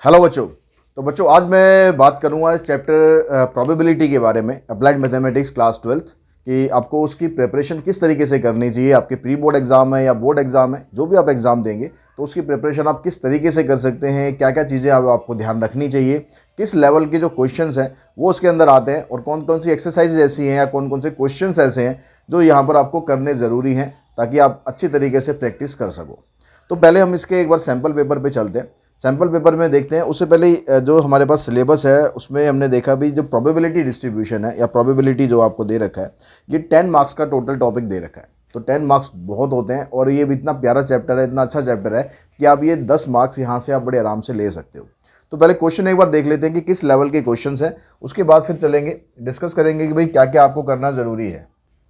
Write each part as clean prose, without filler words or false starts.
Hello बच्चों। तो बच्चों आज मैं बात करूंगा इस चैप्टर प्रोबेबिलिटी के बारे में, अप्लाइड मैथमेटिक्स क्लास 12th कि आपको उसकी प्रिपरेशन किस तरीके से करनी चाहिए। आपके प्री बोर्ड एग्जाम है या बोर्ड एग्जाम है, जो भी आप एग्जाम देंगे तो उसकी प्रिपरेशन आप किस तरीके से कर सकते हैं, क्या क्या चीज़ें आपको ध्यान रखनी चाहिए, किस लेवल के जो क्वेश्चंस हैं वो उसके अंदर आते हैं और कौन कौन सी एक्सरसाइज ऐसी हैं या कौन कौन से क्वेश्चंस ऐसे हैं जो यहाँ पर आपको करने ज़रूरी हैं ताकि आप अच्छी तरीके से प्रैक्टिस कर सको। तो पहले हम इसके एक बार सैम्पल पेपर पे चलते हैं। सैम्पल पेपर में देखते हैं, उससे पहले जो हमारे पास सिलेबस है उसमें हमने देखा भी जो प्रोबेबिलिटी डिस्ट्रीब्यूशन है या प्रोबेबिलिटी जो आपको दे रखा है ये 10 मार्क्स का टोटल टॉपिक दे रखा है। तो 10 मार्क्स बहुत होते हैं और ये भी इतना प्यारा चैप्टर है, इतना अच्छा चैप्टर है कि आप ये 10 मार्क्स यहाँ से आप बड़े आराम से ले सकते हो। तो पहले क्वेश्चन एक बार देख लेते हैं कि किस लेवल के क्वेश्चन हैं, उसके बाद फिर चलेंगे डिस्कस करेंगे कि भाई क्या क्या आपको करना ज़रूरी है।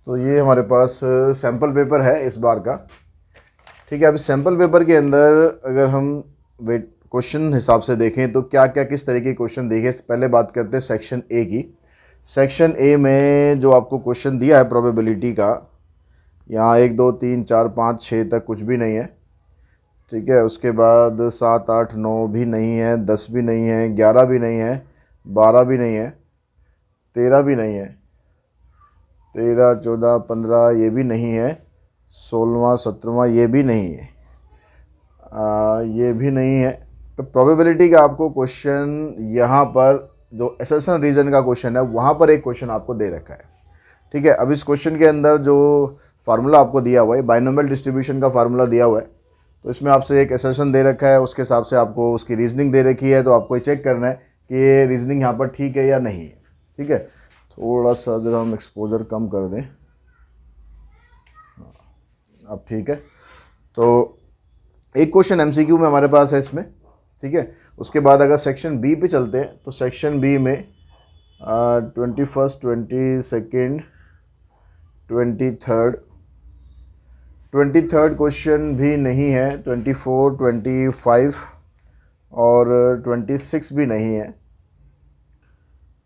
तो ये हमारे पास सैम्पल पेपर है इस बार का, ठीक है। अब इस सैम्पल पेपर के अंदर अगर हम वेट क्वेश्चन हिसाब से देखें तो क्या क्या किस तरह के क्वेश्चन देखें। पहले बात करते हैं सेक्शन ए की। सेक्शन ए में जो आपको क्वेश्चन दिया है प्रोबेबिलिटी का, यहाँ 1 2 3 4 5 6 तक कुछ भी नहीं है, ठीक है। उसके बाद 7 8 9 भी नहीं है, 10 भी नहीं है, 11 भी नहीं है, 12 भी नहीं है, 13 भी नहीं है, 13 14 15 ये भी नहीं है, 16वां 17वां ये भी नहीं है, ये भी नहीं है। तो प्रोबेबिलिटी का आपको क्वेश्चन यहाँ पर जो असर्शन रीजन का क्वेश्चन है वहाँ पर एक क्वेश्चन आपको दे रखा है, ठीक है। अब इस क्वेश्चन के अंदर जो फार्मूला आपको दिया हुआ है, बाइनोमियल डिस्ट्रीब्यूशन का फार्मूला दिया हुआ है, तो इसमें आपसे एक असर्शन दे रखा है, उसके हिसाब से आपको उसकी रीजनिंग दे रखी है। तो आपको ये चेक करना है कि ये रीजनिंग यहाँ पर ठीक है या नहीं है, ठीक है। थोड़ा सा ज़रा हम एक्सपोजर कम कर दें, अब ठीक है। तो एक क्वेश्चन एमसीक्यू में हमारे पास है इसमें, ठीक है। उसके बाद अगर सेक्शन बी पे चलते हैं तो सेक्शन बी में 21st 22nd 23rd क्वेश्चन भी नहीं है, 24 25 और 26 भी नहीं है।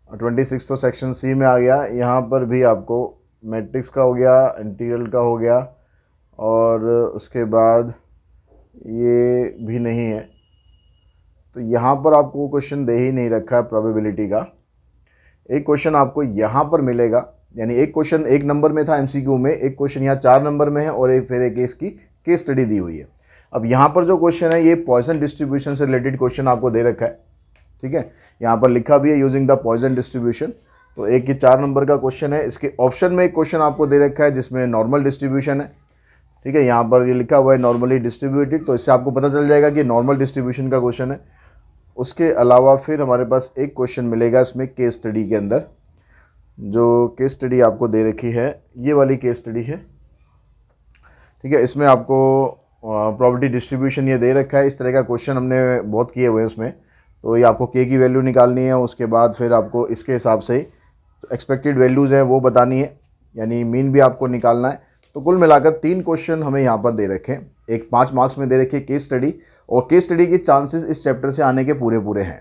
26 तो सेक्शन सी में आ गया। यहाँ पर भी आपको मैट्रिक्स का हो गया, इंटीग्रल का हो गया और उसके बाद ये भी नहीं है। तो यहाँ पर आपको क्वेश्चन दे ही नहीं रखा है प्रोबेबिलिटी का। एक क्वेश्चन आपको यहाँ पर मिलेगा, यानी एक क्वेश्चन 1 नंबर में था एमसीक्यू में, एक क्वेश्चन यहाँ 4 नंबर में है और फिर एक इसकी केस स्टडी दी हुई है। अब यहाँ पर जो क्वेश्चन है ये पॉइसन डिस्ट्रीब्यूशन से रिलेटेड क्वेश्चन आपको दे रखा है, ठीक है। यहाँ पर लिखा भी है यूजिंग द पॉइसन डिस्ट्रीब्यूशन। तो एक ये 4 नंबर का क्वेश्चन है। इसके ऑप्शन में एक क्वेश्चन आपको दे रखा है जिसमें नॉर्मल डिस्ट्रीब्यूशन है, ठीक है। यहाँ पर ये लिखा हुआ है नॉर्मली डिस्ट्रीब्यूटेड, तो इससे आपको पता चल जाएगा कि नॉर्मल डिस्ट्रीब्यूशन का क्वेश्चन है। उसके अलावा फिर हमारे पास एक क्वेश्चन मिलेगा इसमें केस स्टडी के अंदर। जो केस स्टडी आपको दे रखी है ये वाली केस स्टडी है, ठीक है। इसमें आपको प्रॉपर्टी डिस्ट्रीब्यूशन ये दे रखा है। इस तरह का क्वेश्चन हमने बहुत किए हुए हैं उसमें। तो ये आपको के की वैल्यू निकालनी है, उसके बाद फिर आपको इसके हिसाब से एक्सपेक्टेड वैल्यूज़ हैं वो बतानी है, यानी मीन भी आपको निकालना है। तो कुल मिलाकर 3 क्वेश्चन हमें यहाँ पर दे रखे हैं। एक 5 मार्क्स में दे रखी है केस स्टडी, और केस स्टडी के चांसेस इस चैप्टर से आने के पूरे हैं,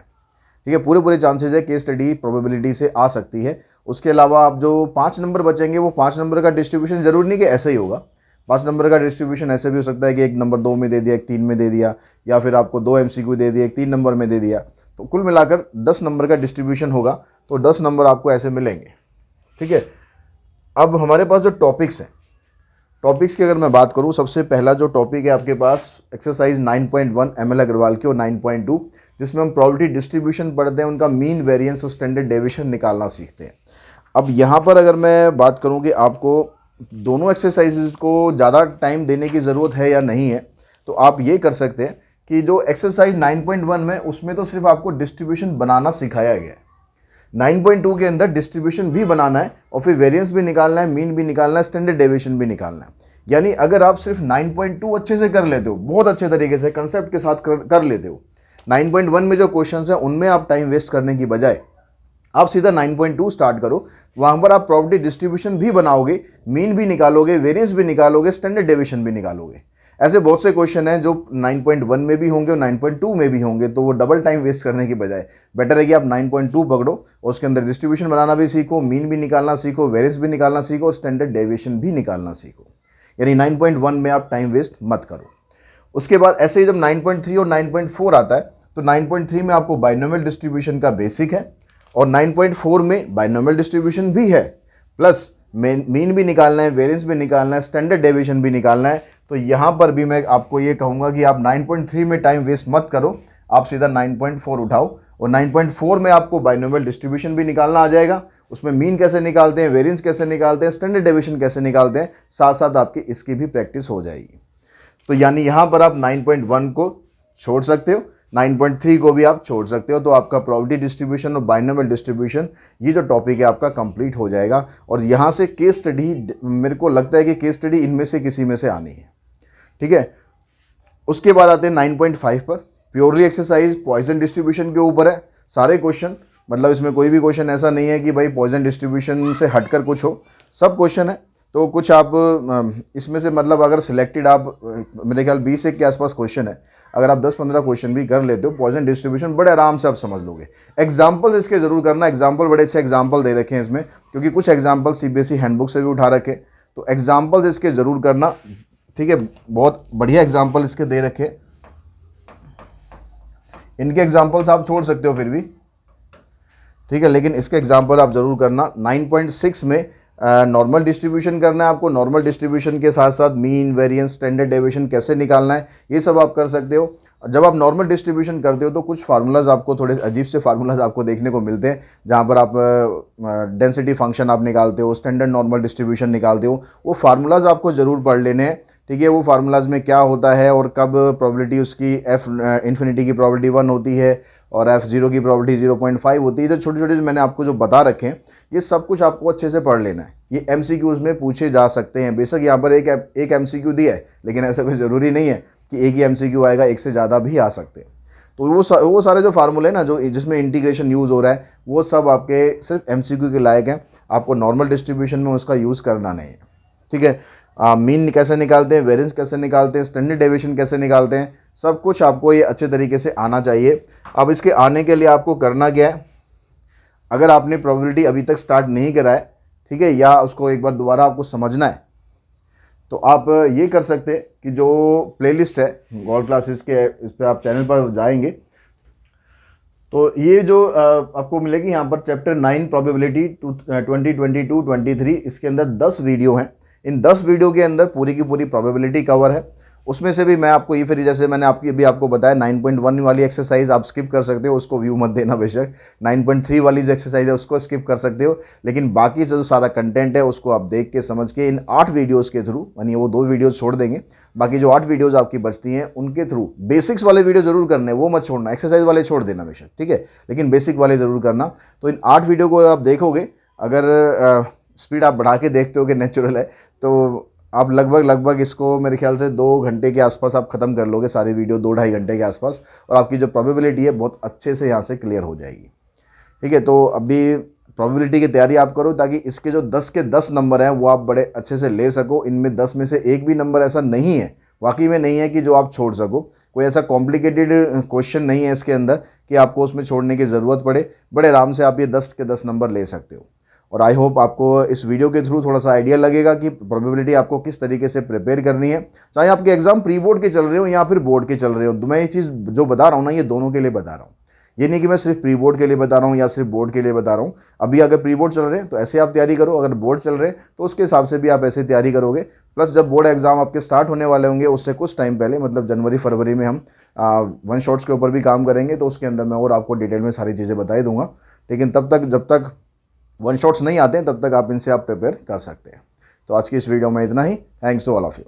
ठीक है। पूरे चांसेस है केस स्टडी प्रोबेबिलिटी से आ सकती है। उसके अलावा आप जो 5 नंबर बचेंगे वो 5 नंबर का डिस्ट्रीब्यूशन ज़रूरी नहीं कि ऐसे ही होगा। 5 नंबर का डिस्ट्रीब्यूशन ऐसे भी हो सकता है कि 1 नंबर 2 में दे दिया, 1 3 में दे दिया, या फिर आपको 2 एमसीक्यू दे दिया, 1 3 नंबर में दे दिया। तो कुल मिलाकर 10 नंबर का डिस्ट्रीब्यूशन होगा, तो 10 नंबर आपको ऐसे मिलेंगे, ठीक है। अब हमारे पास जो टॉपिक्स हैं, टॉपिक्स की अगर मैं बात करूं, सबसे पहला जो टॉपिक है आपके पास एक्सरसाइज 9.1 ML अग्रवाल की और 9.2, जिसमें हम प्रोबेबिलिटी डिस्ट्रीब्यूशन पढ़ते हैं, उनका मीन वेरिएंस और स्टैंडर्ड डेविएशन निकालना सीखते हैं। अब यहाँ पर अगर मैं बात करूँ कि आपको दोनों एक्सरसाइजेज को ज़्यादा टाइम देने की ज़रूरत है या नहीं है, तो आप ये कर सकते हैं कि जो एक्सरसाइज 9.1 में उसमें तो सिर्फ आपको डिस्ट्रीब्यूशन बनाना सिखाया गया है। 9.2 के अंदर डिस्ट्रीब्यूशन भी बनाना है और फिर वेरिएंस भी निकालना है, मीन भी निकालना है, स्टैंडर्ड डेविएशन भी निकालना है। यानी अगर आप सिर्फ 9.2 अच्छे से कर लेते हो, बहुत अच्छे तरीके से कंसेप्ट के साथ कर लेते हो, 9.1 में जो क्वेश्चंस हैं उनमें आप टाइम वेस्ट करने की बजाय आप सीधा 9.2 स्टार्ट करो। वहाँ पर आप प्रॉपर्टी डिस्ट्रीब्यूशन भी बनाओगे, मीन भी निकालोगे, वेरिएंस भी निकालोगे, स्टैंडर्ड डेविएशन भी निकालोगे। ऐसे बहुत से क्वेश्चन हैं जो 9.1 में भी होंगे और 9.2 में भी होंगे, तो वो डबल टाइम वेस्ट करने की बजाय बेटर है कि आप 9.2 पकड़ो और उसके अंदर डिस्ट्रीब्यूशन बनाना भी सीखो, मीन भी निकालना सीखो, वेरिएंस भी निकालना सीखो और स्टैंडर्ड डेविएशन भी निकालना सीखो। यानी 9.1 में आप टाइम वेस्ट मत करो। उसके बाद ऐसे ही जब 9.3 और 9.4 आता है तो 9.3 में आपको बाइनोमियल डिस्ट्रीब्यूशन का बेसिक है और 9.4 में बाइनोमियल डिस्ट्रीब्यूशन भी है, प्लस मीन भी निकालना है, वेरिएंस भी निकालना है, स्टैंडर्ड डेविएशन भी निकालना है। तो यहाँ पर भी मैं आपको ये कहूँगा कि आप 9.3 में टाइम वेस्ट मत करो, आप सीधा 9.4 उठाओ और 9.4 में आपको बाइनोमियल डिस्ट्रीब्यूशन भी निकालना आ जाएगा। उसमें मीन कैसे निकालते हैं, वेरिएंस कैसे निकालते हैं, स्टैंडर्ड डेविएशन कैसे निकालते हैं, साथ साथ आपकी इसकी भी प्रैक्टिस हो जाएगी। तो यानी यहाँ पर आप 9.1 को छोड़ सकते हो, 9.3 को भी आप छोड़ सकते हो। तो आपका प्रोबेबिलिटी डिस्ट्रीब्यूशन और बाइनोमियल डिस्ट्रीब्यूशन ये जो टॉपिक है आपका कंप्लीट हो जाएगा। और यहाँ से केस स्टडी, मेरे को लगता है कि केस स्टडी इनमें से किसी में से आनी है, ठीक है। उसके बाद आते हैं 9.5 पर, प्योरली एक्सरसाइज पॉइजन डिस्ट्रीब्यूशन के ऊपर है सारे क्वेश्चन। मतलब इसमें कोई भी क्वेश्चन ऐसा नहीं है कि भाई पॉइजन डिस्ट्रीब्यूशन से हटकर कुछ हो, सब क्वेश्चन है। तो कुछ आप इसमें से मतलब अगर सिलेक्टेड आप मेरे ख्याल 20 के आसपास क्वेश्चन है, अगर आप 10-15 क्वेश्चन भी कर लेते हो पॉइजन डिस्ट्रीब्यूशन बड़े आराम से आप समझ लोगे। एग्जाम्पल्स इसके ज़रूर करना, एग्जाम्पल बड़े अच्छे एग्जाम्पल दे रखे हैं इसमें, क्योंकि कुछ एग्जाम्पल CBSE हैंडबुक से भी उठा रखे, तो एग्जाम्पल्स इसके ज़रूर करना, ठीक है। बहुत बढ़िया एग्जाम्पल इसके दे रखे, इनके एग्जाम्पल्स आप छोड़ सकते हो फिर भी, ठीक है, लेकिन इसके एग्जाम्पल आप ज़रूर करना। 9.6 में नॉर्मल डिस्ट्रीब्यूशन करना है आपको, नॉर्मल डिस्ट्रीब्यूशन के साथ साथ मीन, वेरिएंस, स्टैंडर्ड डेविएशन कैसे निकालना है, ये सब आप कर सकते हो। जब आप नॉर्मल डिस्ट्रीब्यूशन करते हो तो कुछ फार्मूलाज आपको, थोड़े अजीब से फार्मूलाज आपको देखने को मिलते हैं, जहाँ पर आप डेंसिटी फंक्शन आप निकालते हो, स्टैंडर्ड नॉर्मल डिस्ट्रीब्यूशन निकालते हो, वो फार्मूलाज आपको ज़रूर पढ़ लेने हैं, ठीक है। वो फार्मूलाज में क्या होता है और कब प्रोबेबिलिटी उसकी F इन्फिनिटी की प्रोबेबिलिटी 1 होती है और F0 की प्रोबेबिलिटी 0.5 होती है। तो छोटे छोटे मैंने आपको जो बता रखे हैं ये सब कुछ आपको अच्छे से पढ़ लेना है। ये MCQs में पूछे जा सकते हैं, बेशक यहाँ पर एक MCQ दिया है, लेकिन ऐसा कोई ज़रूरी नहीं है कि एक ही MCQ आएगा, एक से ज़्यादा भी आ सकते हैं। तो वो सारे जो फार्मूले हैं ना, जो जिसमें इंटीग्रेशन यूज़ हो रहा है, वो सब आपके सिर्फ MCQ के लायक हैं, आपको नॉर्मल डिस्ट्रीब्यूशन में उसका यूज़ करना नहीं है, ठीक है। मीन कैसे निकालते हैं, वेरिएंस कैसे निकालते हैं, स्टैंडर्ड डेविएशन कैसे निकालते हैं, सब कुछ आपको ये अच्छे तरीके से आना चाहिए। अब इसके आने के लिए आपको करना क्या है, अगर आपने प्रोबेबिलिटी अभी तक स्टार्ट नहीं करा है, ठीक है, या उसको एक बार दोबारा आपको समझना है, तो आप ये कर सकते हैं कि जो प्लेलिस्ट है गोल्ड क्लासेस के, इस पर आप चैनल पर जाएंगे तो ये जो आपको मिलेगी यहाँ पर चैप्टर 9 प्रोबेबिलिटी 2022-23, इसके अंदर 10 वीडियो हैं। इन 10 वीडियो के अंदर पूरी की पूरी प्रोबेबिलिटी कवर है। उसमें से भी मैं आपको ये, फिर जैसे मैंने आपको बताया 9.1 वाली एक्सरसाइज आप स्किप कर सकते हो, उसको व्यू मत देना बेशक। 9.3 वाली जो एक्सरसाइज है उसको स्किप कर सकते हो, लेकिन बाकी से जो सारा कंटेंट है उसको आप देख के समझ के इन 8 वीडियोज़ के थ्रू, यानी वो 2 वीडियोज़ छोड़ देंगे, बाकी जो 8 वीडियोज़ आपकी बचती हैं उनके थ्रू बेसिक्स वाले वीडियो जरूर करने, वो मत छोड़ना, एक्सरसाइज वाले छोड़ देना बेशक, ठीक है, लेकिन बेसिक वाले ज़रूर करना। तो इन 8 वीडियो को आप देखोगे, अगर स्पीड आप बढ़ा के देखते हो कि नेचुरल है, तो आप लगभग इसको मेरे ख्याल से 2 घंटे के आसपास आप ख़त्म कर लोगे सारी वीडियो, 2-2.5 घंटे के आसपास, और आपकी जो प्रोबेबिलिटी है बहुत अच्छे से यहाँ से क्लियर हो जाएगी, ठीक है। तो अभी प्रोबेबिलिटी की तैयारी आप करो, ताकि इसके जो 10 के 10 नंबर हैं वो आप बड़े अच्छे से ले सको। इनमें 10 में से एक भी नंबर ऐसा नहीं है, वाकई में नहीं है, कि जो आप छोड़ सको। कोई ऐसा कॉम्प्लिकेटेड क्वेश्चन नहीं है इसके अंदर कि आपको उसमें छोड़ने की ज़रूरत पड़े। बड़े आराम से आप ये 10 के 10 नंबर ले सकते हो। और आई होप आपको इस वीडियो के थ्रू थोड़ा सा आइडिया लगेगा कि प्रोबेबिलिटी आपको किस तरीके से प्रिपेयर करनी है, चाहे आपके एग्जाम प्री बोर्ड के चल रहे हो या फिर बोर्ड के चल रहे हो। मैं ये चीज़ जो बता रहा हूँ ना, ये दोनों के लिए बता रहा हूँ, ये नहीं कि मैं सिर्फ प्री बोर्ड के लिए बता रहा हूँ या सिर्फ बोर्ड के लिए बता रहा हूँ। अभी अगर प्री बोर्ड चल रहे हैं तो ऐसे आप तैयारी करो, अगर बोर्ड चल रहे हैं तो उसके हिसाब से भी आप ऐसे तैयारी करोगे। प्लस जब बोर्ड एग्जाम आपके स्टार्ट होने वाले होंगे उससे कुछ टाइम पहले, मतलब जनवरी-फरवरी में हम वन शॉट्स के ऊपर भी काम करेंगे, तो उसके अंदर मैं और आपको डिटेल में सारी चीज़ें बता ही दूंगा। लेकिन तब तक, जब तक वन शॉट्स नहीं आते हैं, तब तक आप इनसे आप प्रिपेयर कर सकते हैं। तो आज की इस वीडियो में इतना ही। Thanks to all of you.